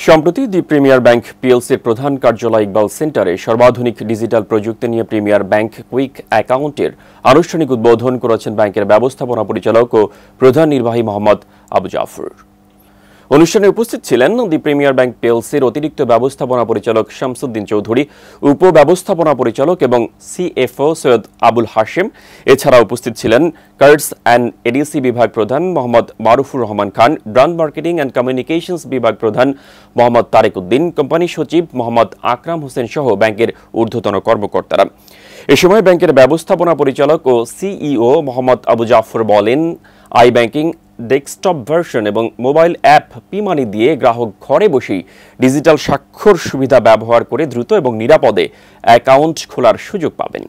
সম্প্রতি দি premier bank পিএলসির প্রধান কার্যালয় ইকবাল সেন্টারে সর্বাধুনিক ডিজিটাল প্রযুক্তি নিয়ে প্রিমিয়ার ব্যাংক কুইক অ্যাকাউন্টের আনুষ্ঠানিক উদ্বোধন করেছেন ব্যাংকের ব্যবস্থাপনা পরিচালক ও প্রধান নির্বাহী মোহাম্মদ আবু জাফর। অনুষ্ঠানে উপস্থিত ছিলেন দি প্রিমিয়ার ব্যাংক পিএলসির অতিরিক্ত ব্যবস্থাপনা পরিচালক শামসুদ্দিন চৌধুরী, উপব্যবস্থাপনা পরিচালক এবং সিএফও সৈয়দ আবুল হাশেম। এছাড়া উপস্থিত ছিলেন কার্ডস অ্যান্ড এডিসি বিভাগ প্রধান Mohammad Marufur Rahman Khan, brand marketing and communications বিভাগ প্রধান মোহাম্মদ তারেক উদ্দিন, কোম্পানি সচিব মোহাম্মদ আকরাম হোসেন সহ ব্যাংকের ঊর্ধ্বতন কর্মকর্তারা। এ সময় ব্যাংকের ব্যবস্থাপনা পরিচালক ও সিইও মোহাম্মদ আবু জাফর বলেন, আই ব্যাংকিং ডেস্কটপ ভার্সন এবং মোবাইল অ্যাপ পি-মানি দিয়ে গ্রাহক ঘরে বসেই ডিজিটাল স্বাক্ষর সুবিধা ব্যবহার করে দ্রুত এবং নিরাপদে অ্যাকাউন্ট খোলার সুযোগ পাবেন।